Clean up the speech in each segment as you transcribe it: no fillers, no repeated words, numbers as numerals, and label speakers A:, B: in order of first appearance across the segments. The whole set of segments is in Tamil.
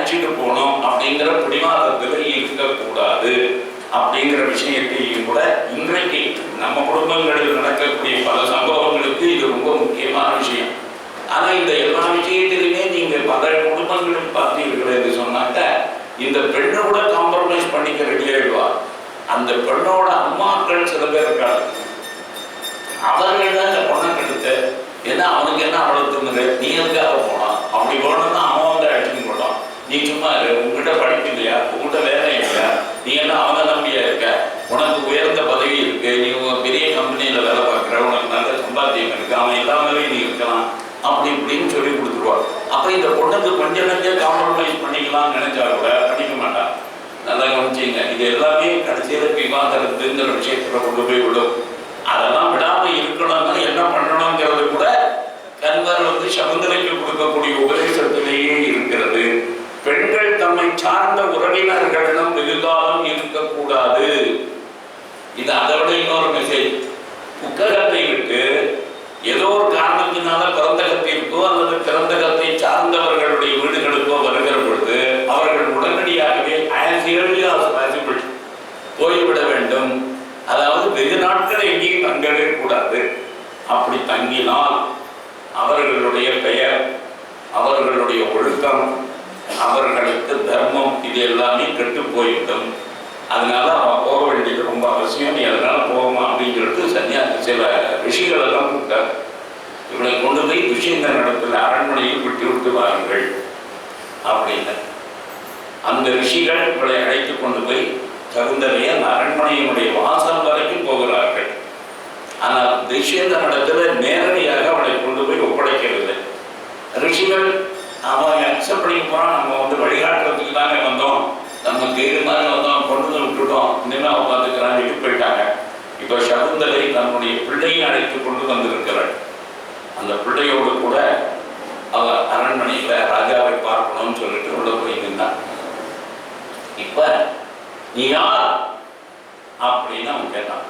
A: அழைச்சிட்டு போகணும் அப்படிங்கிற பிடிவாதத்தில் இருக்கக்கூடாது அப்படிங்கிற விஷயத்தையும் கூட இன்றைக்கு நம்ம குடும்பங்களில் நடக்கக்கூடிய பல சம்பவங்களுக்கு இது ரொம்ப முக்கியமான விஷயம். ஆனால் இந்த எல்லா விஷயத்திலுமே நீங்கள் பல குடும்பங்களும் பார்த்தீர்கள் என்று சொன்னாக்க இந்த பெண்ணை கூட காம்ப்ரமைஸ் பண்ணிக்க ரெடியாகிடுவார். அந்த பெண்ணோட அம்மாக்கள் சில பேர் இருக்காங்க, அவர்கள் தான் இந்த பொண்ணை கெடுத்து ஏன்னா அவனுக்கு என்ன அவ்வளவு தூங்குது, நீ எதுக்காக போனான், அப்படி போனோம்னா அவன் வந்து அடிச்சுன்னு போட்டான், நீ சும்மா இரு, உங்ககிட்ட படிப்பு இல்லையா, உங்ககிட்ட வேலை இல்லையா, நீ என்ன அவனை நம்பியா இருக்க, உனக்கு உயர்ந்த பதவி இருக்கு, நீ பெரிய கம்பெனியில் வேலை பார்க்குற, உனக்கு நல்ல சம்பாத்தியம் இருக்கு, அவன் எல்லாமே நீ இருக்கலாம் அப்படி இப்படின்னு சொல்லி கொடுத்துருவான். அப்போ இந்த பொண்ணுக்கு கொஞ்சம் காம்ப்ரமைஸ் பண்ணிக்கலாம்னு நினைச்சா கூட பண்ணிக்க மாட்டான். நல்லா கவனிச்சிங்க, இது எல்லாமே கடைசியில் விவாதத்துங்கிற விஷயத்தில் கொண்டு போய் விடும். அதெல்லாம் விடாமல் இருக்கணும்னா என்ன பண்ணணுங்கிறது கூட கன்வர் வந்து சகுந்தலைக்கு கொடுக்கக்கூடிய உபதேசத்திலேயே இருக்கிறது. பெண்கள் தம்மை சார்ந்த உறவினர்களிடம் வெகுகாலம் இருக்கக்கூடாது. இது அதை விட இன்னொரு மெசேஜ். புக்ககத்தை விட்டு ஏதோ ஒரு காரணத்தினால பிறந்தகத்திற்கோ அல்லது பிறந்தகத்தை சார்ந்தவர்களுடைய வீடுகளுக்கோ வருகிற பொழுது அவர்கள் உடனடியாகவே as early as possible போய்விட வேண்டும். அதாவது வெகு நாட்கள் எங்கேயும் தங்கவே கூடாது. அப்படி தங்கினால் அவர்களுடைய பெயர், அவர்களுடைய ஒழுக்கம், அவர்களுக்கு தர்மம் இது எல்லாமே கெட்டு போய்விடும். அதனால அவன் போக வேண்டியது ரொம்ப அவசியம். நீ அதனால போகமா அப்படின்னு சொல்லிட்டு சில ரிஷிகள் எல்லாம் கூப்பிட்டார். இவளை கொண்டு போய் துஷ்யந்தன் இடத்துல அரண்மனையில் விட்டு விட்டு வாருங்கள் அப்படின்னு. அந்த ரிஷிகள் இவளை அழைத்து கொண்டு போய் சகுந்தலையை அந்த அரண்மனையினுடைய வாசல் வரைக்கும் போகிறார்கள். ஆனால் துஷ்யந்தன் இடத்துல நேரடியாக அவளை கொண்டு போய் ஒப்படைக்கவில்லை. ரிஷிகள் அவன் அக்செப்ட் பண்ணி போறான், நம்ம வந்து வழிகாட்டுறதுக்கு தானே வந்தோம், நம்ம கேடு மாதிரி வந்தோம், கொண்டு விட்டுட்டோம், இனிமேல் அவன் பார்த்துக்கிறான்னு போயிட்டாங்க. இப்போ சகுந்தலை தன்னுடைய பிள்ளையை அழைத்து கொண்டு வந்திருக்கிறாள். அந்த பிள்ளையோடு கூட அவ அரண்மனையில் ராஜாவை பார்க்கணும்னு சொல்லிட்டு உள்ள போய் நின்றான். இப்ப நீ யார் அப்படின்னு அவன் கேட்டான்.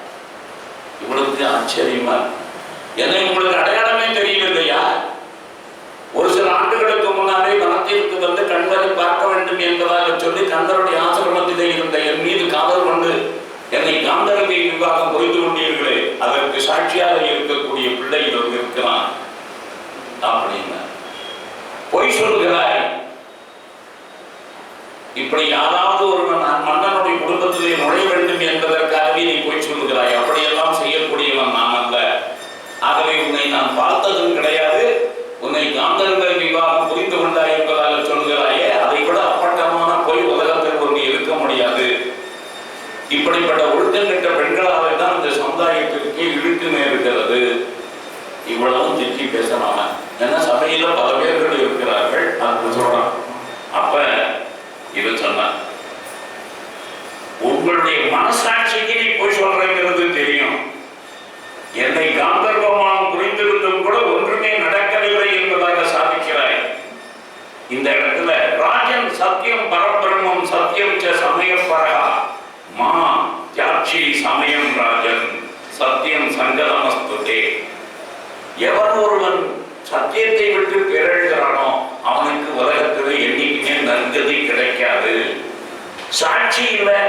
A: இவளுக்கு ஆச்சரியமா, என்னை உங்களுக்கு அடையாளமே தெரியவில்லையா? ஒரு சில ஆண்டுகளுக்கு முன்னாலே வனத்திற்கு வந்து கண்களை பார்க்க வேண்டும் என்பதாக சொல்லி கந்தருடைய ஆசிரமத்திலே இருந்த என் மீது காதல் கொண்டு என்னை காந்தர்வை விவாகம் புரிந்து கொண்டீர்களே, அதற்கு சாட்சியாக இருக்கக்கூடிய பிள்ளை இவருக்கு இருக்கிறான் அப்படின்னு. பொய் சொல்கிறாய். இப்படி யாராவது ஒருவன் மன்னனுடைய குடும்பத்திலே நுழைய வேண்டும் என்பதற்காகவே நீ பொய் சொல்கிறாய். அப்படியெல்லாம் செய்யக்கூடியவன் நான் அல்ல. ஆகவே உன்னை நான் பார்த்ததும் கிடையாது. உன்னை காந்தர்கள் விவாகம் புரிந்து கொண்டாய் என்பதாக சொல்கிறாயே, அதை விட அப்பட்டமான பொய் உலகத்தில் ஒன்று இருக்க முடியாது. இப்படிப்பட்ட ஒழுக்கம் கெட்ட பெண்களாக தான் இந்த சமுதாயத்திற்கு இழுக்கு நேருகிறது. இவ்வளவும் திட்டி பேசலாம். ஏன்னா சபையில பல பேர்கள் இருக்கிறார்கள். அது சொல்றான். அப்ப இது சொன்னான், உங்களுடைய மனசாட்சிக்கு நீ போய் சொல்றங்கிறது தெரியும். என்னை காந்தர்வமாக புரிந்திருந்தும் கூட ஒன்றுமே நடக்கவில்லை என்பதாக சாதிக்கிறாய். இந்த இடத்துல ராஜன் சத்தியம் பரபிரம்மம் சத்தியம் ச சமயம் பரகா மா தியாட்சி சமயம் ராஜன் சத்தியம் சங்கதமஸ்துதே. எவன் ஒருவன் சத்தியத்தை விட்டு பிறழ்கிறானோ அவனுக்கு உலகத்தில் என்னைக்குமே நற்கதி கிடைக்காது. சாட்சி இல்லை,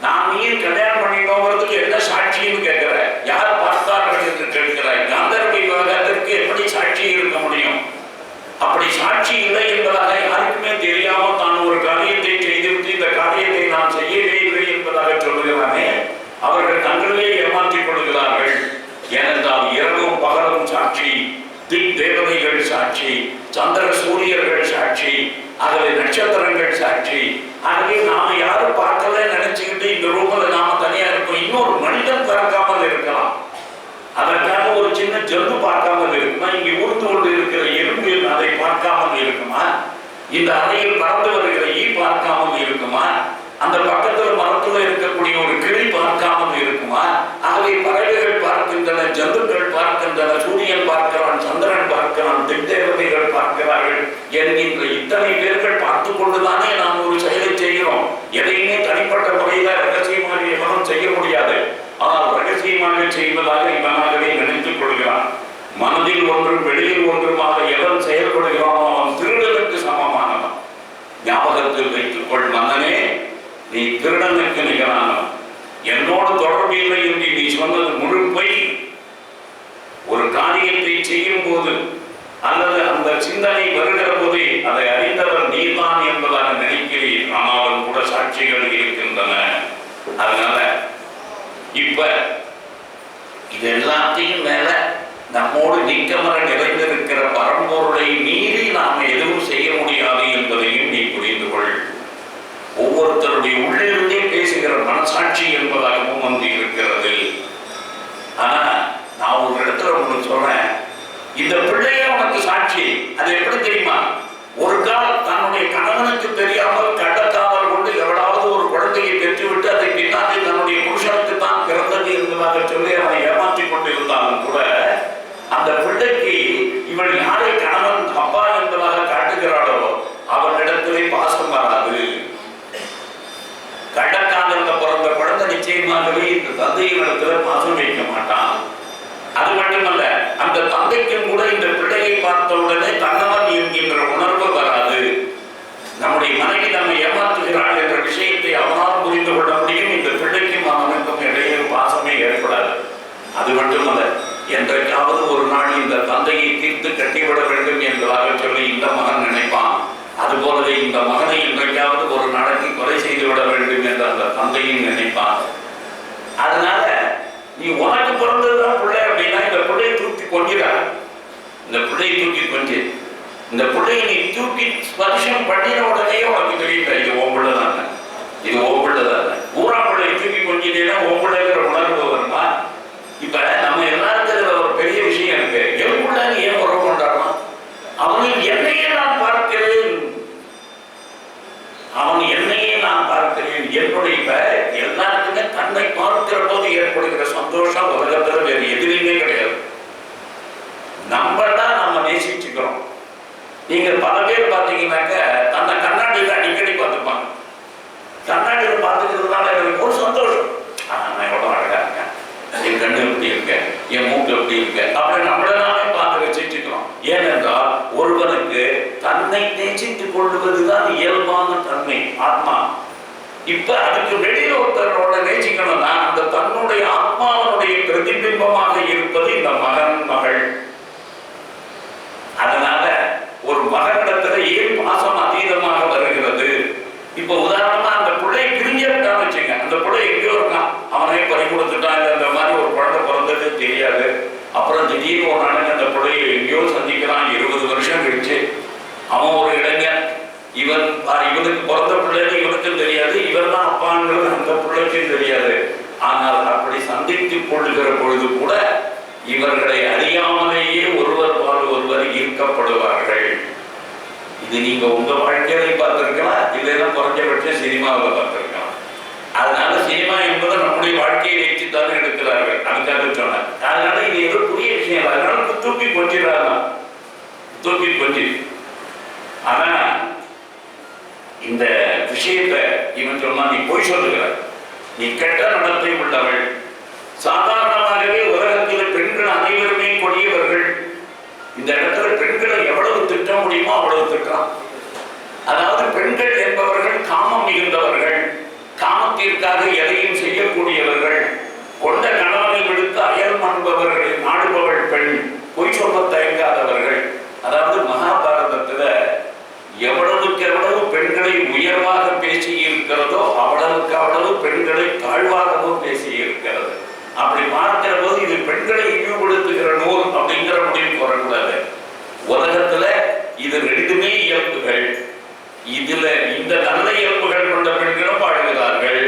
A: நான் நீ கல்யாணம் பண்ணினோங்கிறதுக்கு என்ன சாட்சின்னு கேட்கிற, யார் பார்த்தார்கள் என்று கேட்கிறாய். காந்தர்வ விவாகத்திற்கு எப்படி சாட்சி இருக்க முடியும்? அப்படி சாட்சி இல்லை என்பதாக யாருக்குமே தெரியாமல் தான் ஒரு காரியத்தை செய்துவிட்டு இந்த காரியத்தை நான் செய்யவே இல்லை என்பதாக சொல்லுகிறானே, அவர்கள் தங்களே ஏமாற்றிக் கொள்கிறார்கள். ஏனென்றால் இரவும் பகலும் சாட்சி, திக் தேவதைகள் சாட்சி, சந்திர சூரியர்கள் சாட்சி, ஆகவே நட்சத்திரங்கள் சாட்சி. ஆகவே நாம யாரும் பார்க்கல நினைச்சுக்கிட்டு இந்த ரூபல நாம தனியா இருக்கோம். இன்னொரு மனிதன் பிறக்காமல் இருக்கலாம், அதற்காக ஒரு சின்ன ஜந்து பார்க்காமல் இருக்குமா? இங்கே ஊர்ந்து கொண்டு இருக்கிற எறும்பு அதை பார்க்காமல் இருக்குமா? இந்த அறையில் பறந்து வருகிற ஈ பார்க்காமல் இருக்குமா? அந்த பக்கத்தில் மரத்துல இருக்கக்கூடிய ஒரு கிளி பார்க்காமல் இருக்குமா? ஆகவே பறவைகள் பார்க்கின்றன, ஜந்துக்கள் பார்க்கின்றன, சூரியன் பார்க்கிறான், சந்திரன் பார்க்கிறான், திக்தேவதைகள் பார்க்கிறார்கள் என்கின்ற இத்தனை பேர்கள் பார்த்து கொண்டுதானே நாம் ஒரு செயலை செய்கிறோம். எதையுமே தனிப்பட்ட முறையில ரகசியமாக எவனும் செய்ய முடியாது. ஆனால் ரகசியமாக செய்வதாக இவனாகவே நினைத்துக் கொள்கிறான். மனதில் ஒன்றும் வெளியில் ஒன்றுமாக எவன் செயல்படுகிறானோ அவன் திருடனுக்கு சமமானவன். திருடனுக்கு நிகரானவன். என்னோடு தொடர்பு இல்லை என்று நீ சொன்னது முழு பொய். ஒரு காரியத்தை செய்யும் போது அல்லது அந்த சிந்தனை வருகிற போது அதை அறிந்தவர் நீதான் என்பதாக நினைக்கிறீர். ஆனாலும் கூட சாட்சிகள் இருக்கின்றன. அதனால இப்ப இது எல்லாத்தையும் மேல நம்மோடு நிக்கமர நிறைந்திருக்கிற பரம்பொருளை மீறி நாம் எதுவும் செய்ய முடியாது என்பதையும் நீ புரிந்து கொள். ஒவ்வொருத்தருடைய உள்ளிருந்தே பேசுகிற மனசாட்சி என்பதாகவும் வந்து இருக்கிறது. ஆனா நான் ஒரு இடத்துல உங்களுக்கு சொல்றேன், இந்த பிள்ளைய உனக்கு சாட்சி. அது எப்படி தெரியுமா? ஒரு கால் தன்னுடைய கணவனுக்கு தெரியாமல் கள்ளக்காதல் கொண்டு எவ்வளவு ஒரு குழந்தையை பெற்றுவிட்டு அதை பின்னாடி தன்னுடைய புருஷனுக்கு தான் பிறந்தது என்பதாக சொல்லி அவனை ஏமாற்றிக் கொண்டிருந்தாலும் கூட அந்த பிள்ளைக்கு இவள் யாரை கணவன் அப்பா என்பதாக காட்டுகிறாளோ அவனிடத்திலே பாசம் வராது. கள்ளக்காதல்ல பிறந்த குழந்தை நிச்சயமாகவே இந்த தந்தையினிடத்துல பாசம் வைக்க மாட்டான். அது மட்டுமல்ல, அந்த தந்தைக்கும் கூட இந்த பிள்ளையை பார்த்தவுடனே தன்னவன் என்கின்ற உணர்வு வராது. நம்முடைய மனைவி நம்மை ஏமாற்றுகிறாள் என்ற விஷயத்தை அவனால் புரிந்து கொள்ள முடியும். இந்த பிள்ளைக்கும் அவனுக்கும் இடையே பாசமே ஏற்படாது. அது மட்டுமல்ல, என்றைக்காவது ஒரு நாள் இந்த தந்தையை தீர்த்து கட்டிவிட வேண்டும் என்பதாக சொல்லி இந்த மகன் நினைப்பான். அதுபோலவே இந்த மகனை என்றைக்காவது ஒரு நாளைக்கு கொலை செய்து விட வேண்டும் என்று அந்த தந்தையும் நினைப்பான். அதனால நீ உனக்கு பிறந்ததுதான் பிள்ளை அப்படின்னா இந்த பிள்ளையை தூக்கி கொஞ்சிடாது. இந்த பிள்ளையை தூக்கி கொஞ்சி இந்த பிள்ளையை நீ தூக்கி ஸ்பர்ஷம் பண்ணின உடனே உனக்கு தெரியல இது ஓம் பிள்ளைதானே, இது ஓம் பிள்ளைதானே. ஊரா பிள்ளையை தூக்கி கொஞ்சிட்டேன்னா ஓம் பிள்ளைங்கிற உணர்வு வருமா? இப்ப நம்ம எல்லாருக்கும் ஒரு பெரிய விஷயம் இருக்கு. என் பிள்ளைன்னு ஏன் உறவு கொண்டாடலாம்? அவனில் என்னையே நான் பார்க்கிறேன், அவன் என்னையே நான் பார்க்கிறேன். என்னுடைய எல்லாருக்குமே தன்னை பார்க்கிற போது ஏற்படுகிற சந்தோஷம் உலகத்துல வேறு எதுலையுமே கிடையாது. நம்ம தான் நம்ம நேசிச்சுக்கிறோம். நீங்க பல பேர் பார்த்தீங்கன்னாக்க தன்னை கண்ணாடியில் அடிக்கடி பார்த்துப்பாங்க. கண்ணாடியில் பார்த்துக்கிறதுனால எனக்கு ஒரு சந்தோஷம். நான் எவ்வளோ அழகா இருக்கேன், என் கண்ணு எப்படி இருக்க, என் மூக்கு எப்படி இருக்க, அப்படி நம்மளே பார்த்து வச்சுக்கிறோம். ஏனென்றால் ஒருவனுக்கு தன்னை நேசித்துக் கொள்வதுதான் இயல்பான தன்மை, ஆத்மா. இப்ப அதுக்கு வெளியில ஒருத்தரோட நேசிக்கணும்னா அந்த தன்னுடைய ஆத்மாவனுடைய பிரதிபிம்பமாக இருப்பது இந்த மகன் மகள். அதனால ஒரு மகனிடத்துல ஏன் பாசம் அதீதமாக வருகிறது? இப்ப உதாரணமா அந்த பிள்ளை பிரிஞ்சிருக்கான்னு வச்சுங்க, அந்த பிள்ளை எங்கேயோ இருக்கான், அவனே பறி கொடுத்துட்டான், இந்த மாதிரி ஒரு குழந்தை பிறந்தது தெரியாது. அப்புறம் திடீர்னு ஒரு நாளைக்கு அந்த பிள்ளையை எங்கேயோ சந்திக்கிறான். 20 வருஷம் கழிச்சு அவன் ஒரு இளைஞன், இவனுக்கு பிறந்த பிள்ளைன்னு இவனுக்கும் தெரியாது, இவர் தான் அப்பாங்கிறது அந்த பிள்ளைக்கும் தெரியாது. ஆனால் அப்படி சந்தித்துக் கொள்ளுகிற பொழுது கூட இவர்களை அறியாமலேயே ஒருவர் பால் ஒருவர் ஈர்க்கப்படுவார்கள். இது நீங்க உங்க வாழ்க்கையை பார்த்திருக்கலாம், இல்லைன்னா குறைஞ்சபட்சம் சினிமாவில் பார்த்திருக்கலாம். அதனால சினிமா என்பது நம்முடைய வாழ்க்கையை வைத்துத்தான் எடுக்கிறார்கள். அதுக்காக சொன்னார். அதனால இது ஏதோ புதிய விஷயம். அதனால தூக்கி கொஞ்சிடாங்க, தூக்கி கொஞ்சி. ஆனா இந்த விஷயத்தை இவன் சொன்னா நீ போய் சொல்லுகிறார், நீ கெட்ட நடத்தை உள்ளவள். சாதாரணமாகவே உலகத்தில் பெண்கள் அனைவருமே கொடியவர்கள். இந்த இடத்துல பெண்களை எவ்வளவு திட்ட முடியுமோ அவ்வளவு திட்டான். அதாவது பெண்கள் என்பவர்கள் காமம் மிகுந்தவர்கள், காமத்திற்காக எதையும் செய்யக்கூடியவர்கள், கொண்ட கணவனை விடுத்து அயல் மண்பவர்களை நாடுபவள் பெண், பொய் சொல்ல தயங்காதவர்கள். அதாவது மகாபாரதத்துல எவ்வளவுக்கு எவ்வளவு பெண்களை உயர்வாக பேசி இருக்கிறதோ அவ்வளவுக்கு அவ்வளவு பெண்களை தாழ்வாகவும் பேசி இருக்கிறது. அப்படி பார்க்கிற போது இது பெண்களை இழிவுபடுத்துகிற நூல் அப்படிங்கிற முடிவு வரக்கூடாது. உலகத்துல இது ரெண்டுமே இயல்புகள். இதுல இந்த நல்ல இயல்புகள் கொண்ட பெண்களும் பாடுகிறார்கள்,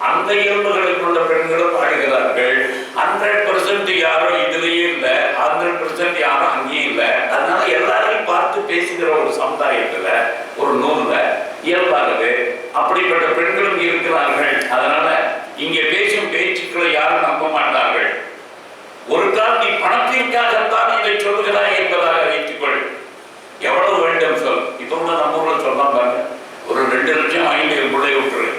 A: அந்த இயல்புகளை கொண்ட பெண்களும் பாடுகிறார்கள். 100% யாரோ இதுலயே இல்லை, 100% யாரும் அங்கேயும் இல்லை. அதனால எல்லாரையும் பார்த்து பேசுகிற ஒரு சமுதாயத்துல ஒரு நூல்ல இயல்பாகவே அப்படிப்பட்ட பெண்களும் இருக்கிறார்கள். அதனால இங்கே பேசும் பேச்சுக்களை யாரும் நம்ப மாட்டார்கள். ஒரு கால் நீ பணத்திற்காகத்தான் இதை சொல்லுகிறாய் என்பதாக வைத்துக்கொள். எவ்வளவு வேண்டும் சொல். இப்ப கூட நம்ம ஊர்ல சொல்லலாம் பாருங்க, ஒரு 2 லட்சம் 5 பிள்ளை விட்டுரு.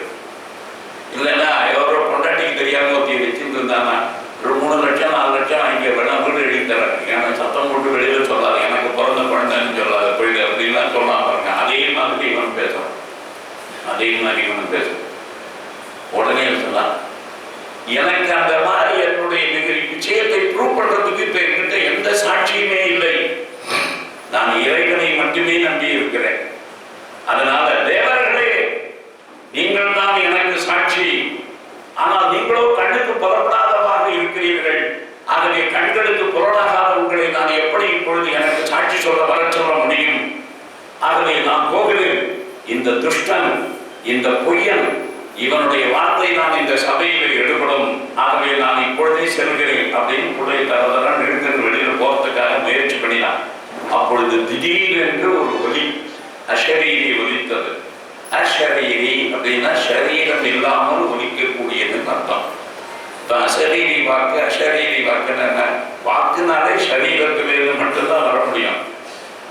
A: இல்லைன்னா எவ்வளோ பொண்டாட்டிக்கு தெரியாம ஒருத்தி வச்சுட்டு இருந்தாங்கன்னா ஒரு 3 லட்சம் 4 லட்சம் வாங்கி வேணா வீடு எழுதி தரேன். ஏன்னா சத்தம் போட்டு வெளியில சொல்லாது, எனக்கு பிறந்த குழந்தைன்னு சொல்லாது, போயிடு அப்படின்லாம் சொல்லலாம் பாருங்க. அதே மாதிரி இவன் பேசுறான், அதே மாதிரி இவன் பேசுறான். எனக்கு அந்த மாதிரி என்னுடைய விஷயத்தை ப்ரூவ் பண்றதுக்கு இப்ப என்கிட்ட எந்த சாட்சியுமே இல்லை. நான் இறைவனை மட்டுமே நம்பி இருக்கிறேன். அதனால தேவர்களே, நீங்கள் தான் எனக்கு சாட்சி. ஆனால் நீங்களோ கண்ணுக்கு புறப்படாதவாக இருக்கிறீர்கள். ஆகவே கண்களுக்கு புறனாகாத உங்களை நான் எப்படி இப்பொழுது எனக்கு சாட்சி சொல்ல வர சொல்ல முடியும்? ஆகவே நான் போகிறேன். இந்த துஷ்டன், இந்த பொய்யன், இவனுடைய வார்த்தை நான் இந்த சபையில் எடுபடும். ஆகவே நான் இப்பொழுதே செல்கிறேன் அப்படின்னு பிள்ளை தரதெல்லாம் நிறுத்தன் வெளியில் போறதுக்காக முயற்சி பண்ணினான். அப்பொழுது திடீரென்று ஒரு ஒலி அஷரீரி ஒலித்தது. அஷரீரி அப்படின்னா சரீரம் இல்லாமல் ஒலிக்கக்கூடியதுன்னு அர்த்தம். அசரீரி வாக்கு, அஷரீரி வாக்குன்னு வாக்குனாலே சரீரத்திலிருந்து மட்டும்தான் வர முடியும்.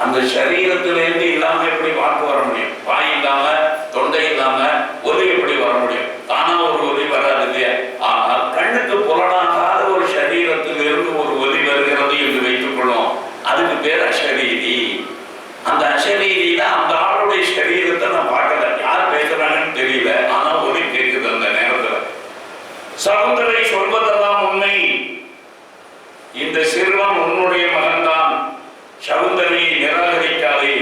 A: அந்த சரீரத்திலிருந்து இல்லாம எப்படி வாக்கு வர முடியும்? வாய் இல்லாம, தொண்டை இல்லாம ஒலி எப்படி வர முடியும்? தானா ஒரு ஒலி வராது இல்லையா? ஆனால் கண்ணுக்கு புலனாகாத ஒரு சரீரத்திலிருந்து ஒரு ஒலி வருகிறது என்று வைத்துக் கொள்ளும். அதுக்கு பேர் அஷரீரி. அந்த அஷரீரியில அந்த ஆளுடைய சரீரத்தை நான் பார்க்கல, யார் பேசுறாங்கன்னு தெரியல, ஆனா ஒலி கேட்குது அந்த நேரத்துல. சகோதரை சொல்வதெல்லாம் உண்மை. இந்த சிறுவன் உன்னுடைய மகன்தான். சகோதரியை நிராகரிக்காதே.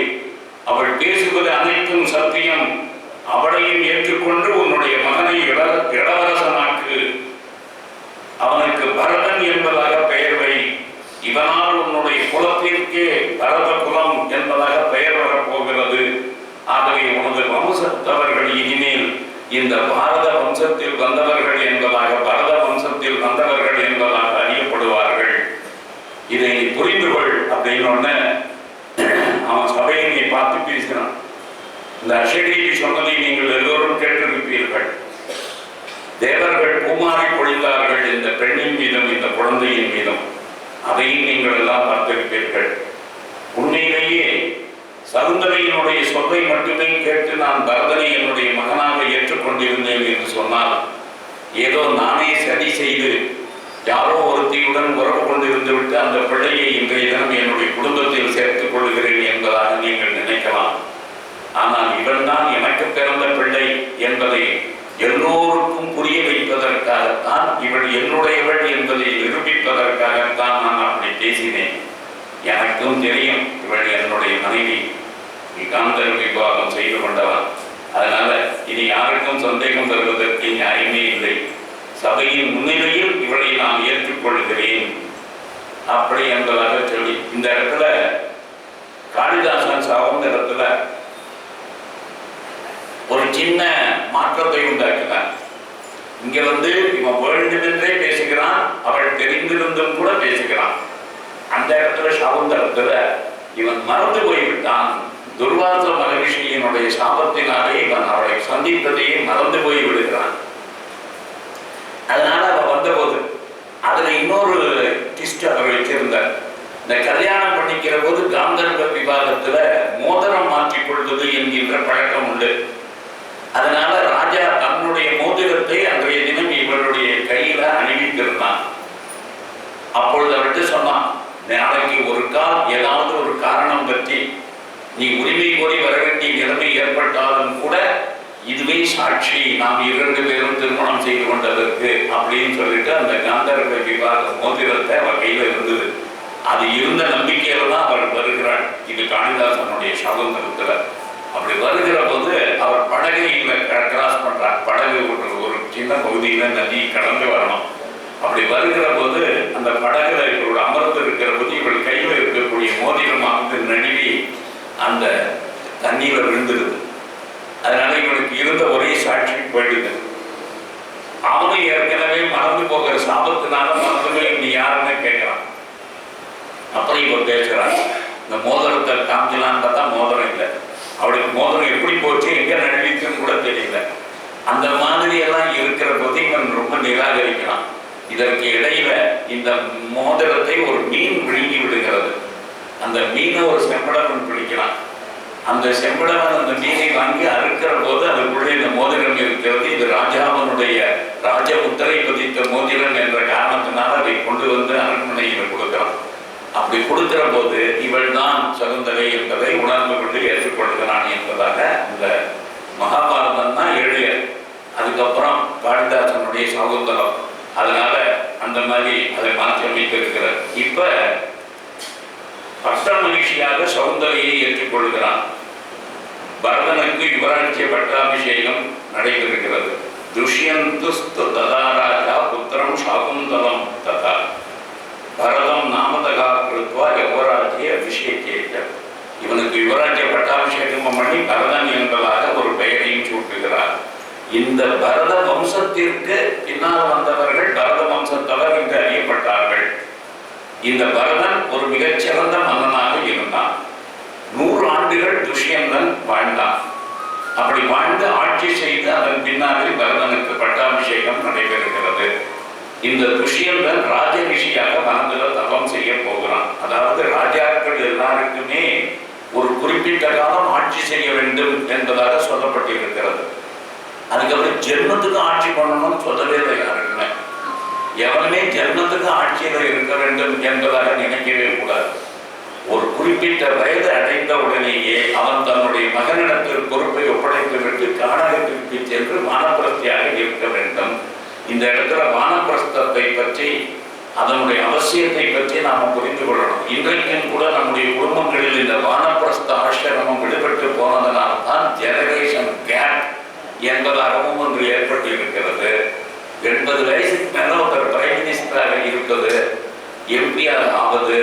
A: அவள் பேசுவது அனைத்தும் சத்தியம். அவளையும் ஏற்றுக்கொண்டு உன்னுடைய மகனை இளவரசனாக்கு. அவனுக்கு பரதன் என்பதாக பெயர் வை. இவனால் உன்னுடைய குலத்திற்கே பரத குலம் என்பதாக பெயர் வரப்போகிறது. ஆகவே உனது வம்சத்தவர்கள் இனிமேல் இந்த பாரத வம்சத்தில் வந்தவர்கள் என்பதாக, பரத வம்சத்தில் வந்தவர்கள் என்பதாக அறியப்படுவார்கள். இதை நீ புரிந்து கொள் அப்படின்னு அவன் சபையை நீ பார்த்து பேசினான். இந்த அஷரீரி சொன்னதை நீங்கள் எல்லோரும் கேட்டிருப்பீர்கள். தேவர்கள் பூமாரி பொழிந்தார்கள் இந்த பெண்ணின் மீதும் இந்த குழந்தையின் மீதும். அதையும் நீங்கள் எல்லாம் பார்த்திருப்பீர்கள். உண்மையிலேயே சகுந்தலையினுடைய சொல்லை மட்டுமே கேட்டு நான் பரதனை என்னுடைய மகனாக ஏற்றுக்கொண்டிருந்தேன் என்று சொன்னால், ஏதோ நானே சரி செய்து யாரோ ஒருத்தியுடன் உறவு கொண்டிருந்து விட்டு அந்த பிள்ளையை இன்றைய தினம் என்னுடைய குடும்பத்தில் சேர்த்துக் கொள்கிறேன் என்பதாக நீங்கள் நினைக்கலாம். ஆனால் இவன் தான் எனக்கு பிறந்த பிள்ளை என்பதை எல்லோருக்கும் புரிய வைப்பதற்காகத்தான், இவள் என்னுடையவள் என்பதை நிரூபிப்பதற்காகத்தான் நான் அப்படி பேசினேன். எனக்கும் தெரியும் இவள் என்னுடைய மனைவி, காந்தர் விவாகம் செய்து கொண்டவன். அதனால இனி யாருக்கும் சந்தேகம் தருவதற்கு நியாயமே இல்லை. சபையின் முன்னிலையில் இவளை நான் ஏற்றுக்கொள்கிறேன் அப்படி என்பதாக சொல்லி இந்த இடத்துல காளிதாசன் சாகும் இடத்துல ஒரு சின்ன மாற்றத்தை உண்டாக்குறான். இங்க இவன் வேண்டுமென்றே பேசுகிறான், அவள் தெரிந்திருந்தும் கூட பேசுகிறான். அந்த இடத்துல சவுந்தரத்துல இவன் மறந்து போய்விட்டான். துர்வாச மகரிஷியினுடைய சாபத்தினாலே இவன் அவளை சந்தித்ததையே மறந்து போய் விடுகிறான். அதனால அவ வந்தபோது அதுல இன்னொரு டிஸ்ட் அவர் வச்சிருந்தார். இந்த கல்யாணம் பண்ணிக்கிற போது காந்தர்வ விவாதத்துல மோதிரம் மாற்றிக் கொள்வது என்கின்ற பழக்கம் உண்டு. அதனால ராஜா தன்னுடைய மோதிரத்தை அன்றைய தினம் இவருடைய கையில அணிவித்திருந்தான். அப்பொழுது அவர்கிட்ட சொன்னான், நாளைக்கு ஒரு கால் ஏதாவது ஒரு காரணம் பற்றி நீ உரிமை கோரி வர வேண்டிய நிலைமை ஏற்பட்டாலும் கூட இதுவே சாட்சி, நாம் 2 பேரும் திருமணம் செய்து கொண்டதற்கு அப்படின்னு சொல்லிட்டு அந்த காந்தர்வ விவாத மோதிரத்தை அவர் கையில இருந்தது. அது இருந்த நம்பிக்கையில தான் அவர் வருகிறாள். இது காளிதாசனுடைய சகுந்தரத்துல. அப்படி வருகிற போது அவர் படகையில கிராஸ் பண்றார். படகு ஒரு சின்ன பகுதியில நதி கடந்து வரணும். அப்படி வருகிற போது அந்த படகுல இவரோட அமர்ந்து இருக்கிற போது இவள் கையில இருக்கக்கூடிய மோதிரமானது நழுவி அந்த தண்ணீரை விழுந்துருது. அதனால இவனுக்கு இருந்த ஒரே சாட்சி போயிடுது. அவனும் ஏற்கனவே மறந்து போகிற சாபத்தினால மறந்துமே நீ யாருன்னு கேட்கிறான். அப்படி இவன் பேசுறான். இந்த மோதிரத்தை காமிக்கலான்னு பார்த்தா மோதிரம் இல்லை. அவளுக்கு மோதிரம் எப்படி போச்சு, எங்க நடிச்சுன்னு கூட தெரியல. அந்த மாதிரி எல்லாம் இருக்கிற போது இவன் ரொம்ப நிராகரிக்கிறான். இதற்கு இடையில இந்த மோதிரத்தை ஒரு மீன் விழுங்கி விடுகிறது. அந்த மீனை ஒரு செம்படவன் பிடிக்கிறான். அந்த செம்படவன் அந்த மீனை வாங்கி அறுக்கிற போது அதுக்குள்ளே இந்த மோதிரம் இருக்கிறது. இது ராஜாவனுடைய ராஜ முத்திரை பதித்த மோதிரம் என்ற காரணத்தினால் அதை கொண்டு வந்து அரண்மனையில் கொடுக்கிறான். அப்படி கொடுக்கிற போது இவள் தான் சகுந்தலை என்பதை உணர்ந்து கொண்டு ஏற்றுக்கொள்கிறான் என்பதாக இந்த மகாபாரதம் தான் எழுதிய. அதுக்கப்புறம் காளிதாசனுடைய சகுந்தலம் அதனால அந்த மாதிரி அதை மாற்றி அமைத்திருக்கிறார். இப்ப பட்ட மகிழ்ச்சியாக சௌந்தரியை ஏற்றுக்கொள்கிறான். பரதனுக்கு யுவராஜ்ய பட்டாபிஷேகம் நடைபெறுகிறது. துஷ்யந்துஸ்து ததாராஜா புத்திரம் சாகுந்தலம் ததா பரதம் நாமதகா கிருத்வா யுவராஜ்ய அபிஷேகேய. இவனுக்கு யுவராஜ்ய பட்டாபிஷேகம் பண்ணி பரதன் என்பதாக ஒரு பெயரையும் சூட்டுகிறார். இந்த பரத வம்சத்திற்கு பின்னால் வந்தவர்கள் பரத வம்சத்தவர் என்று அறியப்பட்டார்கள். இந்த பரதன் ஒரு மிகச்சிறந்த மன்னனாக இருந்தான். 100 ஆண்டுகள் துஷ்யந்தன் வாழ்ந்தான். அப்படி வாழ்ந்து ஆட்சி செய்து அதன் பின்னாளில் பரதனுக்கு பட்டாபிஷேகம் நடைபெறுகிறது. இந்த துஷ்யந்தன் ராஜ ரிஷியாக வனத்தில் தவம் செய்ய போகிறான். அதாவது ராஜாக்கள் எல்லாருக்குமே ஒரு குறிப்பிட்ட காலம் ஆட்சி செய்ய வேண்டும் என்பதாக சொல்லப்பட்டிருக்கிறது. அதுக்கப்புறம் ஜென்மத்துக்கு ஆட்சி பண்ணணும்னு சொல்லவே இல்லை யாருக்குமே. எவனுமே ஜென்மத்துக்கு ஆட்சியில இருக்க வேண்டும் என்பதாக நினைக்கவே கூடாது. ஒரு குறிப்பிட்ட வயது அடைந்த உடனேயே அவன் தன்னுடைய மகனிடத்தில் பொறுப்பை ஒப்படைத்துவிட்டு கானகத்திற்கு சென்று வானப்பிரஸ்தியாக இருக்க வேண்டும். இந்த இடத்துல வானப்பிரஸ்தத்தை பற்றி அதனுடைய அவசியத்தை பற்றி நாம புரிந்து கொள்ளணும். இன்றைக்கும் கூட நம்முடைய குடும்பங்களில் இந்த வானப்பிரஸ்த ஆசிரமம் விடுபட்டு போனதனால்தான் ஜெனரேஷன் கேப் என்பதாகவும் ஒன்று ஏற்பட்டு இருக்கிறது. 80 வயசுக்கு மேல ஒரு பிரைம் மினிஸ்டராக இருக்குது, எம்பியாக ஆவது,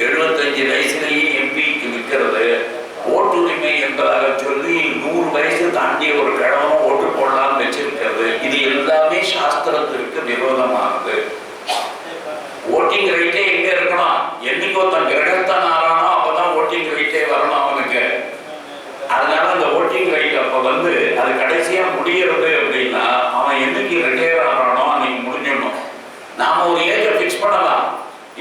A: 75 வயசுலேயே எம்பிக்கு நிற்கிறது, ஓட்டுரிமை என்பதாக சொல்லி 100 வயசு தாண்டிய ஒரு கிழவனும் ஓட்டு போடலாம் வச்சிருக்கிறது. இது எல்லாமே சாஸ்திரத்திற்கு விரோதமானது. ஓட்டிங் ரைட்டே எங்க இருக்கணும்? என்னைக்கோ தன் கிரகத்தான் ஆறானோ அப்பதான் ஓட்டிங் ரைட்டே வரணும் அவனுக்கு. அதனால அந்த ஓட்டிங் ரைட் அப்ப அது கடைசியா முடிகிறது அப்படின்னா அவன் என்னைக்கு ரிட்டையர் ஆகிறானோ அன்னைக்கு முடிஞ்சிடணும். நாம ஒரு ஏஜை பிக்ஸ் பண்ணலாம்.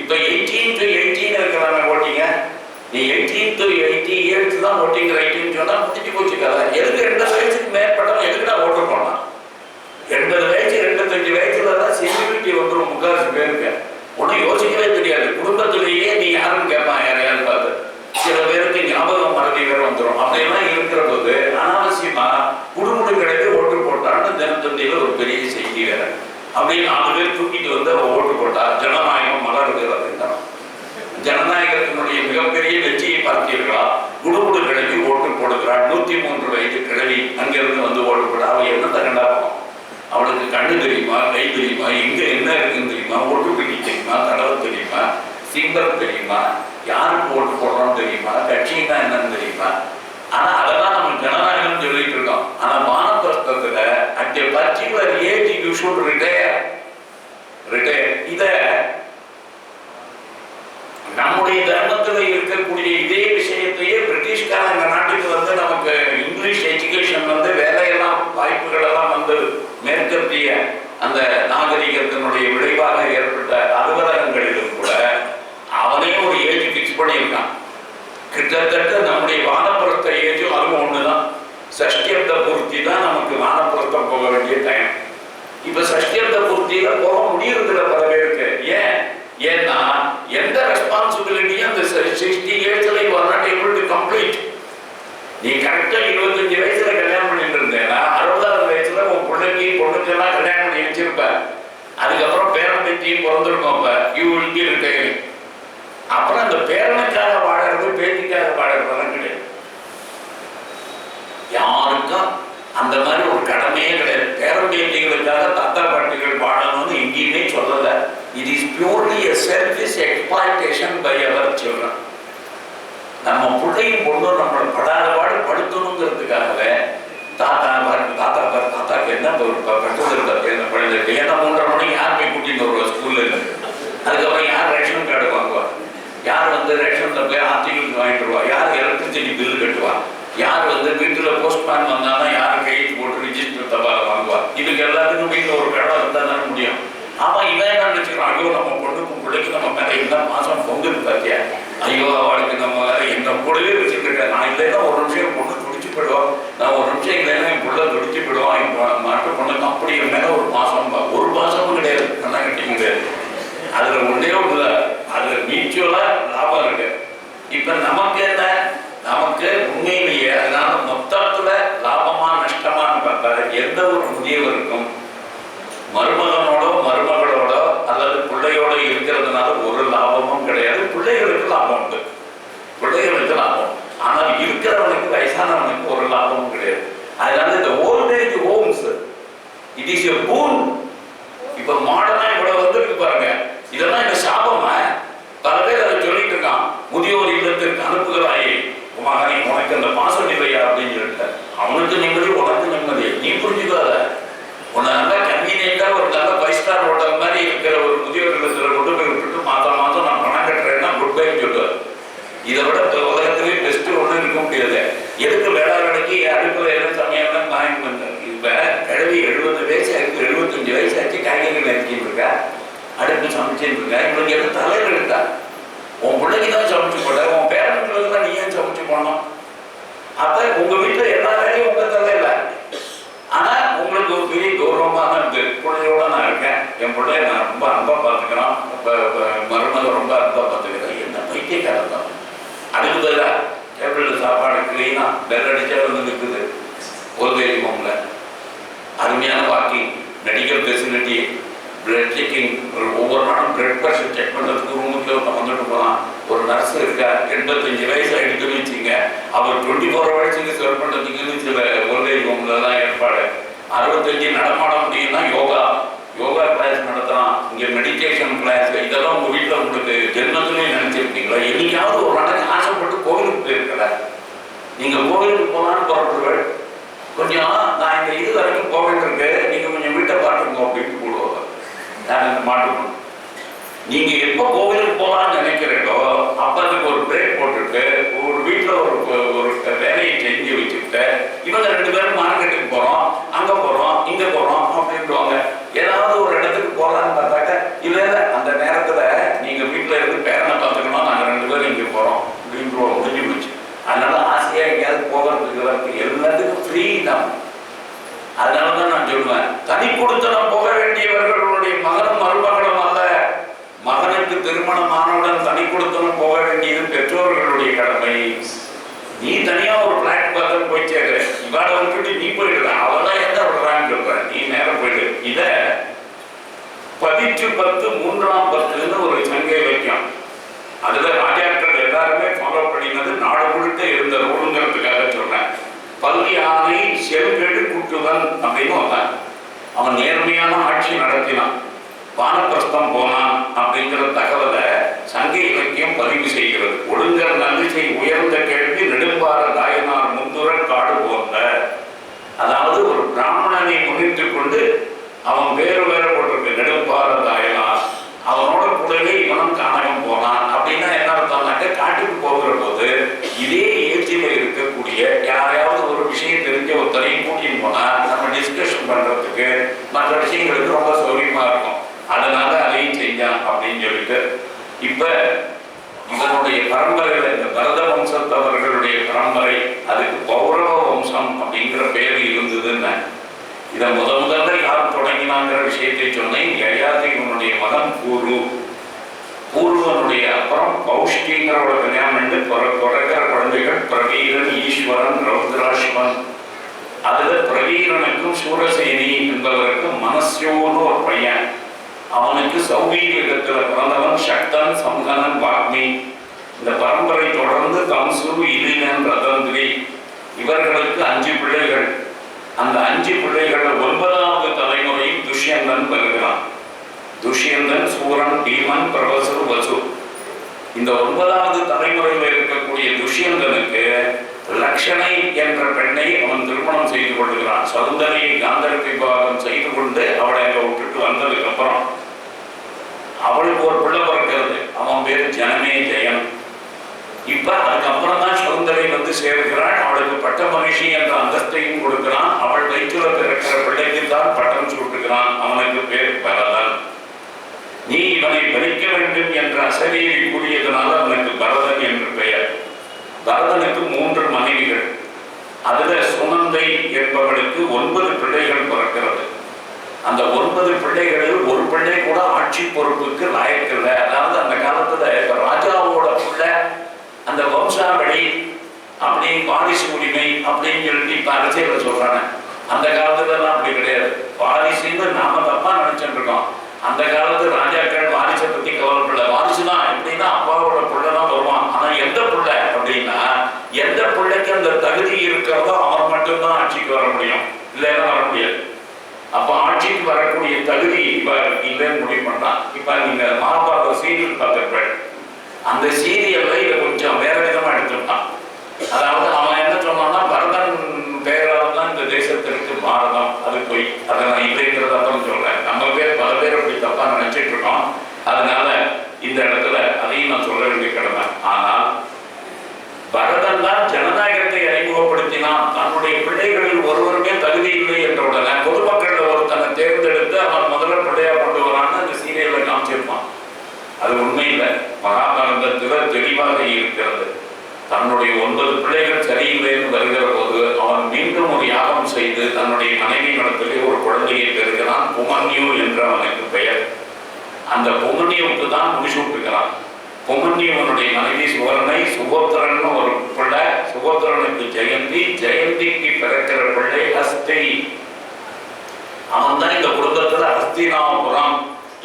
A: இப்ப 18 to 18 இருக்கிறாங்க ஓட்டிங்க. நீ 18 to 80 இயர்ஸ் தான் ஓட்டிங் ரைட்டுன்னு சொன்னா முடிஞ்சு போச்சு கதை. எதுக்கு 80 வயசுக்கு மேற்பட்டவன் எதுக்குடா ஓட்டு போடலாம்? 80 வயசு 85 வயசுல தான் செக்யூரிட்டி வந்துடும் முக்காசு பேருக்கு. ஒன்னும் யோசிக்கவே தெரியாது. குடும்பத்திலேயே நீ யாருன்னு கேட்பான் யாரையாவது பார்த்து. சில பேருக்கு ஞாபகம் மறதி வேற வந்துடும். அப்படியெல்லாம் இருக்கிற போது அனாவசியமா குடும்பத்து கிடையாது ஓட்டு போட்டான்னு தினத்தந்தியில ஒரு பெரிய செய்தி வேற. அப்படின்னு 4 பேர் தூக்கிட்டு வந்து ஓட்டு போட்டா ஜனநாயகம் மலர்கிறது. ஜனநாயகத்தினுடைய மிகப்பெரிய வெற்றியை பார்த்தீர்களா? குடுகுடு கிழவி ஓட்டு போடுகிறாள். 103 வயது கிழவி அங்கிருந்து வந்து ஓட்டு போட. அவன் என்னத்தை கண்டாப்போம்? அவளுக்கு கண்ணு தெரியுமா, கை தெரியுமா, எங்க என்ன இருக்குன்னு தெரியுமா, ஓட்டு பெட்டி தெரியுமா, தடவை தெரியுமா, சிம்பல் தெரியுமா, யாருக்கு ஓட்டு போடுறோம்னு தெரியுமா, கட்சின்னா என்னன்னு தெரியுமா? ஆனா அதெல்லாம் நம்ம ஜனநாயகம் சொல்லிட்டு இருக்கோம். ஆனா வானப்பிரஸ்தத்துல at a particular age you should retire. இத நம்முடைய தர்மத்துல இருக்கக்கூடிய இதே விஷயத்தையே பிரிட்டிஷ்காரன் இந்த நாட்டுக்கு வந்து நமக்கு இங்கிலீஷ் எஜுகேஷன் வந்து வேலையெல்லாம் வாய்ப்புகள் எல்லாம் வந்து மேற்கத்திய அந்த நாகரிகத்தினுடைய விளைவாக ஏற்பட்ட அலுவலகங்களிலும் கூட அவனே ஒரு ஏஜ் பிக்ஸ் பண்ணியிருக்கான். கிட்டத்தட்ட நம்முடைய வானப்புறத்த ஏஜும் அதுவும் ஒண்ணுதான். சஷ்டியர்த்த பூர்த்தி தான் நமக்கு வானப்புறத்தம் போக வேண்டிய டைம். இப்ப சஷ்டியர்த்த பூர்த்தியில போக முடியறதுல பல பேருக்கு. ஏன்னா எந்த ரெஸ்பான்சிபிலிட்டியும் அந்த 60 இயர்ஸ்ல you are not able to complete. நீ கரெக்டா 25 வயசுல கல்யாணம் பண்ணிட்டு இருந்தேன்னா 60வது வயசுல உன் பிள்ளைக்கு பொண்ணுக்கெல்லாம் கல்யாணம் பண்ணி வச்சிருப்ப. அதுக்கப்புறம் பேரன் பேத்தியும் பிறந்திருக்கும். அப்ப யூ வில் பி ரிட்டையரிங். அப்புறம் அந்த பேரனுக்காக வாழறது பேத்திக்காக வாழறதெல்லாம் கிடையாது. யாருக்கும் அந்த மாதிரி ஒரு கடமையே கிடையாது. பேரன் பேத்திகளுக்காக தாத்தா பாட்டிகள் வாழணும்னு எங்கேயுமே சொல்லல. It is purely a selfish exploitation by our children. நம்ம பிள்ளையும் பொண்ணும் நம்மளை படாத பாடு படுத்தணுங்கிறதுக்காகவே தாத்தாக்கு என்ன படுத்துறது ஏன்னா 3:30 மணிக்கு யார் போய் கூட்டிட்டு வருவா ஸ்கூல்ல இருந்து. அதுக்கப்புறம் யார் ரேஷன் கார்டு வாங்குவா, யார் ரேஷன்ல போய் ஆர்டிகல்ஸ் வாங்கிட்டு வருவா, யார் எலக்ட்ரிசிட்டி பில் கட்டுவா, யார் வீட்டுல போஸ்ட்மேன் வந்தாலும் யார் கையெழுத்து போட்டு ரிஜிஸ்டர் தபால வாங்குவா. இதுக்கு எல்லாத்துக்கும் வீட்டுல ஒரு கடை இருந்தா தானே முடியும். ஆமா இவன் என்ன நினைச்சுக்கிறான்? ஐயோ நம்ம பொண்ணுக்கும் பிள்ளைக்கு நம்ம மேல இந்த மாசம் பொங்கல் பார்த்தியா, ஐயோ அவளுக்கு நம்ம என்ன கூடவே வச்சுருக்கேன். நான் இல்லைன்னா ஒரு நிமிஷம் பொண்ணு துடிச்சு போயிடுவான், நான் ஒரு நிமிஷம் இல்லைன்னா என் பிள்ளை துடிச்சு போயிடுவான். என் மாட்டு பொண்ணுக்கு அப்படி என் மேல ஒரு மாசமும் கிடையாது, நல்லா கட்டிக்க முடியாது. அதுல ஒன்றே ஒண்ணுல அதுல மியூச்சுவலா லாபம் இருக்கு. இப்ப நமக்கு என்ன, நமக்கு உண்மையிலேயே அதனால மொத்தத்துல லாபமா நஷ்டமானு பார்த்தா எந்த ஒரு முதியவருக்கும் மருமகனோட மருமகளோட இருக்கிறதுனால ஒரு லாபமும் கிடையாது. பிள்ளைகளுக்கு லாபம் உண்டு, பிள்ளைகளுக்கு லாபம். ஆனால் இருக்கிறவனுக்கு, வயசானவனுக்கு ஒரு லாபமும் கிடையாது. அதனால இந்த old age homes it is a boon. இப்ப மாடர்னா இவ்வளவு வந்துருக்கு பாருங்க. இதெல்லாம் இந்த சாபமா? பல பேர் அதை சொல்லிட்டு இருக்கான். முதியோர் இல்லத்திற்கு அனுப்புகிறாயே மகனை, உனக்கு அந்த பாசம் இல்லையா அப்படின்னு சொல்லிட்டு. அவனுக்கு நிம்மதி, உனக்கு நிம்மதி. நீ புரிஞ்சுக்காத. உன்னை நல்லா கன்வீனியன்டா ஒரு நல்ல 5 ஸ்டார் ஹோட்டல் மாதிரி இருக்கிற ஒரு முதியோர் இல்லத்துல கொண்டு போய் விட்டுட்டு மாதம் மாதம் நான் பணம் கட்டுறேன்னா குட் பை சொல்லுவார். இதை விட உலகத்திலேயே பெஸ்ட் ஒன்றும் இருக்க முடியாது. எதுக்கு வேலை வேலைக்கு அடுப்புல எதுவும் சமையல் வாங்கி வந்தார். இப்ப கிழவி 70 வயசு ஆயிருக்கு, 75 வயசு ஆச்சு, காய்கறிகள் அரிக்கிட்டு இருக்கா, அடுப்பு சமைச்சுட்டு இருக்கா. இவனுக்கு எதுவும் தலைவர் எடுத்தா? உன் பிள்ளைக்கு தான் சமைச்சு போட, உன் பேரன்களுக்கு தான் நீ ஏன் சமைச்சு போனோம்? அப்ப உங்க வீட்டுல எல்லா வேலையும் உங்க தலையில. ஆனா உங்களுக்கு ஒரு பெரிய கௌரவமா தான் இருக்கு. பிள்ளையோட நான் இருக்கேன், என் பிள்ளைய நான் ரொம்ப அன்பா பார்த்துக்கிறோம், மருமக ரொம்ப அன்பா பார்த்துக்கிறேன். என்ன பைத்தியக்காரன் தான். அதுக்கு பதிலா டேபிள் சாப்பாடு கிளீனா பெல் அடிச்சா வந்து நிற்குது. ஓல்டேஜ் ஹோம்ல அருமையான walking, medical facility, blood checking. ஒவ்வொரு நாளும் பிளட் ப்ரெஷர் செக் பண்ணுறதுக்கு ரூமுக்கு வந்துட்டு போகலாம். ஒரு நர்ஸ் இருக்கா, 85 வயசு ஆகிடுச்சுன்னு வச்சுங்க, அவர் 24 ஹவர்ஸுக்கு சர்வ் பண்ணுறதுக்குன்னு சில ஓல்டேஜ் ஹோம்ல தான் ஏற்பாடு. 65 நடமாட முடியும்னா யோகா கிளாஸ் நடத்தலாம், இங்கே மெடிடேஷன் கிளாஸ். இதெல்லாம் உங்கள் வீட்டில் உங்களுக்கு ஜென்மத்துலேயும் நினச்சிருக்கீங்களா? என்னைக்காவது ஒரு நாளைக்கு ஆசைப்பட்டு கோவிலுக்கு போயிருக்கல? நீங்கள் கோவிலுக்கு போகலான்னு புறப்படுவேன், கொஞ்சம் நான் இந்த இது வரைக்கும் போக வேண்டியிருக்கு, நீங்கள் கொஞ்சம் வீட்டை பார்த்துக்கோ அப்படின்னு போடுவாங்க. நான் இந்த மாட்டுக்கணும். நீங்க எப்ப கோவிலுக்கு போகலான்னு நினைக்கிறீங்களோ அப்ப அதுக்கு ஒரு பிரேக் போட்டுட்டு ஒரு வீட்டுல ஒரு வேலையை செஞ்சு வச்சுக்கிட்டு இவங்க 2 பேரும் மார்க்கெட்டுக்கு போறோம், அங்க போறோம், இங்க போறோம் அப்படின்ட்டுவாங்க. ஏதாவது ஒரு இடத்துக்கு போகலான்னு பார்த்தாக்க இல்ல அந்த நேரத்துல நீங்க வீட்டுல இருந்து பேரனை பார்த்துக்கணும், நாங்க 2 பேரும் இங்க போறோம் அப்படின்னு முடிஞ்சு போச்சு. அதனால ஆசையா எங்கேயாவது போகிறதுக்கு எல்லாத்துக்கும் ஃப்ரீ தான். அதனாலதான் நான் சொல்லுவேன், தனி கொடுத்தனம் போக வேண்டியவர்களுடைய மகனும் மருமகளும் அல்ல. மகனுக்கு திருமணமானவுடன் தனி கொடுத்தனம் போக வேண்டியது பெற்றோர்களுடைய கடமை. நீ தனியா ஒரு பிளாட் பார்த்து போய் சேரு, இவாட வந்துட்டு நீ போயிடுற, அவெல்லாம் எந்த விடுறான்னு சொல்ற, நீ நேரம் போயிடு. இத 10 மூன்றாம் பத்துன்னு ஒரு சங்க இலக்கியம், அதுல ராஜாக்கள் எல்லாருமே ஃபாலோ பண்ணினது நாடு முழுக்க இருந்த ரூலுங்கிறதுக்காக சொல்றேன். பள்ளி ஆணை செல்கெடு கூட்டுவன் அப்படின்னு வந்தான். அவன் நேர்மையான ஆட்சி நடத்தினான், வானப்பிரஸ்தம் போனான் அப்படிங்கிற தகவலை சங்க இலக்கியம் பதிவு செய்கிறது. ஒழுங்கர் நன்றிசை உயர்ந்த கேள்வி நெடும்பார தாயனார் முந்துர காடு போன்ற. அதாவது ஒரு பிராமணனை முன்னிட்டு கொண்டு அவன் வேறு போட்டிருக்கு, நெடும்பார தாயனார். அவனோட கூடவே இவனும் கானகம் போனான். அப்படின்னா என்ன அர்த்தம்னாக்க, காட்டுக்கு போகிற போது இதே ஏஜில இருக்கக்கூடிய யாரையாவது ஒரு விஷயம் தெரிஞ்ச ஒருத்தரையும் கூட்டின்னு போனா நம்ம டிஸ்கஷன் பண்றதுக்கு மற்ற விஷயங்களுக்கு ரொம்ப சௌரியமா இருக்கும். அதனால அதையும் செஞ்சான் அப்படின்னு சொல்லிட்டு, இப்ப இவனுடைய பரம்பரையில இந்த பரத வம்சத்தவர்களுடைய பரம்பரை, அதுக்கு பௌரவ வம்சம் அப்படிங்கிற பேரு இருந்ததுன்னு இதை முதல்ல யார் தொடங்கினாங்கிற விஷயத்தை சொன்னேன். யயாதி இவனுடைய மகன் பூர்வனுடைய அப்புறம் பௌஷ்டிங்கிறோட கல்யாணம் பிறக்கிற குழந்தைகள் பிரவீரன், ஈஸ்வரன், ரௌத்ராஷ்வன். அதுல பிரவீரனுக்கும் சூரசேனி என்பவருக்கும் மனசியோன்னு ஒரு பையன், அவனுக்கு சௌவீகத்துல பிறந்தவன் சக்தன், சம்ஹனன், வாக்மி. இந்த பரம்பரை தொடர்ந்து கம்சு, இலினன், ரதந்திரி, இவர்களுக்கு 5 பிள்ளைகள். அந்த 5 பிள்ளைகள் 9வது தலைமுறையில் துஷ்யந்தன் வருகிறான். துஷ்யந்தன், சூரன், பீமன், பிரபசு, வசு. இந்த 9வது தலைமுறையில் இருக்கக்கூடிய துஷ்யந்தனுக்கு லக்ஷணை என்ற பெண்ணை அவன் திருமணம் செய்து கொள்கிறான். சௌந்தரியை காந்தர்ப விவாகம் செய்து கொண்டு அவளை அங்க விட்டுட்டு வந்ததுக்கு அப்புறம் அவளுக்கு ஒரு பிள்ளை பிறக்கிறது. அவன் பேரு ஜனமே ஜெயன். இப்ப அதுக்கப்புறம் தான் சௌந்தரி வந்து சேர்க்கிறாள். அவளுக்கு பட்ட மகிழ்ச்சி என்ற அந்தஸ்தையும் கொடுக்கிறான். அவள் வயிற்றுல பிறக்கிற பிள்ளைக்கு தான் பட்டம் சூட்டுகிறான். அவனுக்கு பேர் பரதன். நீ இவனை பறிக்க வேண்டும் என்ற அசதியை கூறியதனால அவனுக்கு பரதன் என்று பெயர். பரதனுக்கு 3 மனைவிகள். அதுல சுனந்தை என்பவளுக்கு 9 பிள்ளைகள் பிறக்கிறது. அந்த 9 பிள்ளைகளில் ஒரு பிள்ளை கூட ஆட்சி பொறுப்புக்கு லாயக்கில்லை. அதாவது அந்த காலத்துல ராஜாவோட பிள்ளை அந்த வம்சாவளி அப்படி வாரிசு உரிமை அப்படின்னு சொல்லிட்டு இப்ப அரசியல சொல்றாங்க. அந்த காலத்துல எல்லாம் அப்படி கிடையாது. வாரிசுன்னு நாம தப்பா நினைச்சுட்டு இருக்கோம். அந்த காலத்து ராஜாக்கள் வாரிசை பத்தி கவலைப்படல. வாரிசுதான் எப்படின்னா அப்பாவோட பிள்ளைதான் வருவான். ஆனா எந்த பிள்ளை அப்படின்னா எந்த பிள்ளைக்கு அந்த தகுதி இருக்கிறதோ அவன் மட்டும்தான் ஆட்சிக்கு வர முடியும், இல்லைன்னா வர முடியாது. அப்ப ஆட்சிக்கு வரக்கூடிய தகுதி இப்ப இல்லைன்னு முடிவு பண்ணான். இப்ப நீங்க மகாபாரத சீரியல் பார்த்திருப்பேன். அந்த சீரியல்ல இதை கொஞ்சம் வேற விதமா எடுத்துட்டான். அதாவது அவன் என்ன சொன்னான்னா பரதன் பெயரால் தான் இந்த தேசத்திற்கு பாரதம், அது போய் அதை நான் இல்லைங்கிறதான் சொல்றேன். நம்ம பேர் பல பேர் அப்படி தப்பா நினைச்சிட்டு இருக்கோம். அதனால இந்த இடத்துல அதையும் நான் சொல்ல வேண்டிய கடமை. ஆனால் பரதன் தான் ஜனநாயகத்தை அறிமுகப்படுத்தினான். தன்னுடைய பிள்ளைகளில் ஒருவருமே தகுதி இல்லை என்ற உடனே பொதுமக்கள் ஒருத்தனை தேர்ந்தெடுத்து அவன் முதல்ல பிள்ளையா கொண்டு வரான்னு அந்த சீரியல்ல காமிச்சிருப்பான். அது உண்மை இல்லை. மகாபாரதத்தில் தெளிவாக இருக்கிறது. தன்னுடைய 9 பிள்ளைகள் சரியில்லைன்னு வருகிற போது அவன் மீண்டும் ஒரு யாகம் செய்து தன்னுடைய மனைவி நடத்திலே ஒரு குழந்தையை பெறுகிறான். புமன்யு என்று அவனுக்கு பெயர். அந்த புமன்யுவுக்கு தான் முடிச்சு விட்டுக்கிறான். புமன்யுவனுடைய மனைவி சுவர்ணை, சுகோத்திரன் ஒரு பிள்ளை, சுகோத்திரனுக்கு ஜெயந்தி, ஜெயந்திக்கு பிறக்கிற பிள்ளை ஹஸ்தி. அவன் தான் இந்த குடும்பத்துல ஹஸ்தினாபுரம்.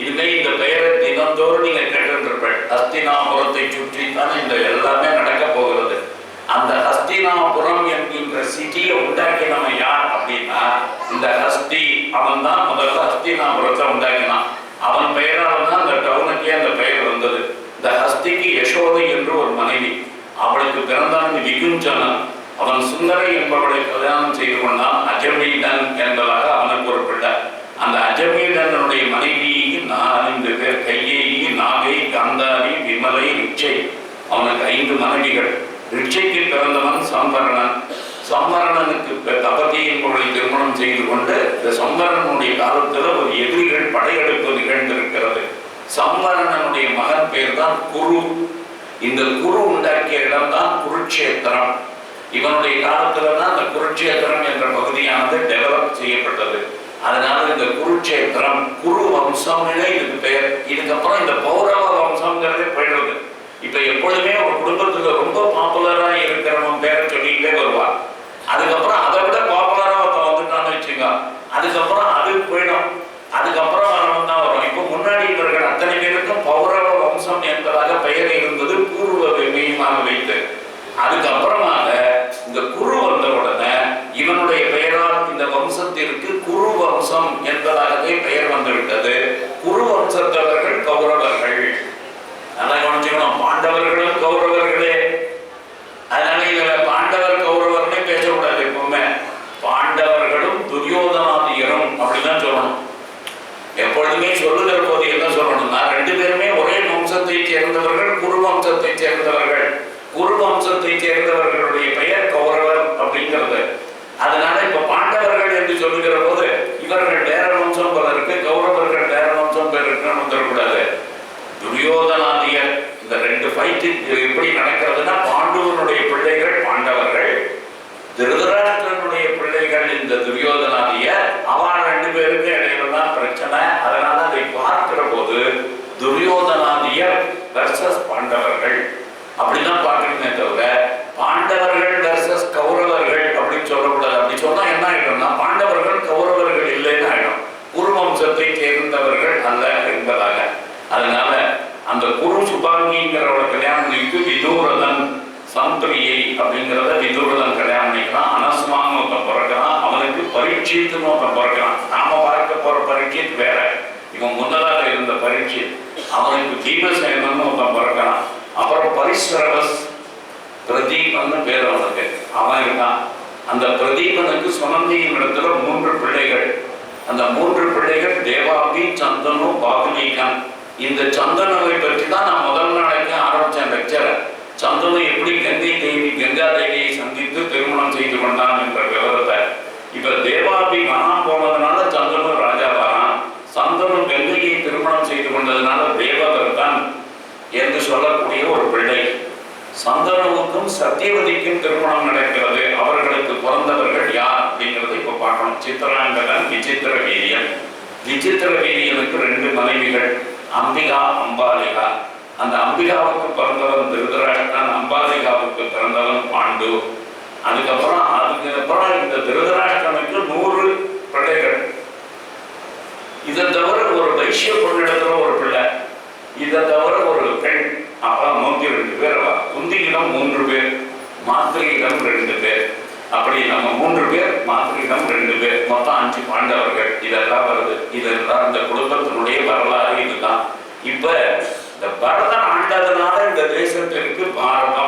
A: இதுவே இந்த பெயரை தினந்தோறும் நீங்க கேட்டிருப்பேன். ஹஸ்தினாபுரத்தை சுற்றி தான் இந்த எல்லாமே நடக்க போகிறது. அந்த ஹஸ்தினாபுரம் என்கின்ற சிட்டியை உண்டாக்கினவன் யார் அப்படின்னா இந்த ஹஸ்தி. அவன் தான் முதல்ல ஹஸ்தினாபுரத்தை உண்டாக்கினான். அவன் பெயரால் தான் அந்த டவுனுக்கே அந்த பெயர் வந்தது. இந்த ஹஸ்திக்கு யசோதை என்று ஒரு மனைவி. அவளுக்கு பிறந்தான் விகுஞ்சனன். அவன் சுந்தரை என்பவளை கல்யாணம் செய்து கொண்டான். அஜமீடன் என்பதாக அவனுக்கு ஒரு பிள்ளை. அந்த அஜமீடனுடைய மனைவி 5 பேர். கையேயி, நாகை, காந்தாரி, விமலை, ரிச்சை. அவனுக்கு 5 மனைவிகள். ரிச்சைக்கு பிறந்தவன் சம்பரணன். சம்பரணனுக்கு தபதி என்பவளை திருமணம் செய்து கொண்டு இந்த சம்பரணனுடைய காலத்துல ஒரு எதிரிகள் படையெடுப்பு நிகழ்ந்திருக்கிறது. சம்பரணனுடைய மகன் பேர் தான் குரு. இந்த குரு உண்டாக்கிய இடம் தான் குருட்சேத்திரம். இவனுடைய காலத்துல தான் இந்த குருட்சேத்திரம் என்ற பகுதியானது டெவலப் செய்யப்பட்டது. அதனால இந்த குருட்சேத்திரம் குரு வம்சம்னு இதுக்கு பெயர். இதுக்கப்புறம் இந்த பௌரவ வம்சம்ங்கிறதே போயிடுது. இப்ப எப்பொழுதுமே ஒரு குடும்பத்துல ரொம்ப பாப்புலரா இருக்கிறவன் பேரை சொல்லிக்கிட்டே வருவான். அதுக்கப்புறம் அதை விட பாப்புலரா ஒருத்தன் வந்துட்டான்னு வச்சுங்க, அதுக்கப்புறம் அது போயிடும். அதுக்கப்புறம் வரவன் தான் வரும். இப்போ முன்னாடி இவர்கள் அத்தனை பேருக்கும் பௌரவ வம்சம் என்பதாக பெயர் இருந்தது, பூர்வ மெய்யமாக வைத்து. அதுக்கப்புறமாக இந்த குரு வந்த உடனே இவனுடைய பெயரால் இந்த வம்சத்திற்கு குரு வம்சம் என்பதாகவே பெயர் வந்துவிட்டது. குரு வம்சத்தவர்கள் கௌரவர்கள். நல்லா கவனிச்சுக்கணும், பாண்டவர்களும் கௌரவர்களே. அதனால இதுல பாண்டவர் கௌரவர்களே பேசக்கூடாது. எப்பவுமே பாண்டவர்களும் துரியோதனாதியரும் அப்படிதான் சொல்லணும். எப்பொழுதுமே சொல்லுகிற போது என்ன சொல்லணும்னா 2 பேருமே ஒரே வம்சத்தை சேர்ந்தவர்கள், குரு வம்சத்தை சேர்ந்தவர்கள். குரு வம்சத்தை சேர்ந்தவர்களுடைய பெயர் கௌரவர் அப்படிங்கிறது. அதனால இப்ப பாண்டவர்கள் என்று சொல்லுகிற போது இவர்கள் வேற வம்சம் போல இருக்கு, கௌரவர்கள் வேற வம்சம் பேர் இருக்குன்னு வந்துடக்கூடாது. துரியோதனாதியர் இந்த 2 ஃபைட் எப்படி நடக்கிறதுனா பாண்டுவனுடைய பிள்ளைகள் பாண்டவர்கள், திருதராஷ்டிரனுடைய பிள்ளைகள் இந்த துரியோதனாதியர். அவன் 2 பேருக்கு இடையில தான் பிரச்சனை. அதனால அதை பார்க்கிற போது துரியோதனாதியர் வெர்சஸ் பாண்டவர்கள் அப்படிதான் பார்க்கணுமே தவிர பாண்டவர்கள் வெர்சஸ் கௌரவர்கள் அப்படின்னு சொல்லக்கூடாது. அப்படி சொன்னா என்ன ஆயிடும்னா பாண்டவர்கள் கௌரவர்கள் இல்லைன்னு ஆயிடும், குரு வம்சத்தை சேர்ந்தவர்கள் அல்ல என்பதாக. அதனால அந்த குரு சுபாங்கிங்கிறவளை கல்யாணம் பண்ணிட்டு விதூரதன் சந்திரியை அப்படிங்கிறத விதூரதன் கல்யாணம் பண்ணிக்கிறான். அனஸ்மான் ஒருத்தன் பிறக்கிறான். அவனுக்கு பரீட்சித்துன்னு ஒருத்தன் பிறக்கிறான். நாம பார்க்க போற பரீட்சித் வேற, இவன் முன்னதாக இருந்த பரீட்சித். அவனுக்கு பீமசேனன் ஒருத்தன் பிறக்கிறான். அப்புறம் பரிஸ்ரவஸ், பிரதீபன் பேர் அவனுக்கு. அவன் இருக்கான். அந்த பிரதீபனுக்கு சுனந்தியின் இடத்துல 3 பிள்ளைகள். அந்த 3 பிள்ளைகள் தேவாபி, சந்தனு, பாகுலிகன். இந்த சந்தனுவை பற்றி தான் நான் முதல் நாளைக்கு ஆரம்பிச்சேன் லெக்சரை. சந்தனு எப்படி கங்கை தேவி, கங்கா தேவியை சந்தித்து திருமணம் செய்து கொண்டான் என்ற விவரத்தை. இப்ப தேவாபி காணாம போனதுனால சந்தனு ராஜாவானான். சந்தனு கங்கையை திருமணம் செய்து கொண்டதுனால தேவதர்தான் என்று சொல்லக்கூடிய ஒரு பிள்ளை. சந்தனுவுக்கும் சத்தியவதிக்கும் திருமணம் நடக்கிறது. அவர்களுக்கு பிறந்தவர்கள் யார் அப்படிங்கிறத இப்ப பார்க்கணும். சித்திராங்கதன், விசித்திர வீரியன். விசித்திர வீரியனுக்கு 2 மனைவிகள், அம்பிகா, அம்பாலிகா. அந்த அம்பிகாவுக்கு பிறந்தவன் திருதராஷ்டிரன், அம்பாலிகாவுக்கு பிறந்தவன் பாண்டு. அதுக்கப்புறம் இந்த திருதராஷ்டிரனுக்கு 100 பிள்ளைகள். இதை தவிர ஒரு வைசிய பொண்ணிடத்துல ஒரு பிள்ளை, இதை தவிர ஒரு பெண், அப்ப 102 பேர். குந்தியிடம் 3 பேர், மாத்திரையிடம் 2 பேர். அப்படி நம்ம 3 பேர், மாத்திரையிடம் 2 பேர், மொத்தம் 5 பாண்டவர்கள். இதெல்லாம் வருது. இதெல்லாம் இந்த குடும்பத்தினுடைய வரலாறு. இதுதான். இப்ப இந்த பரதன் ஆண்டதுனால இந்த தேசத்திற்கு பாரத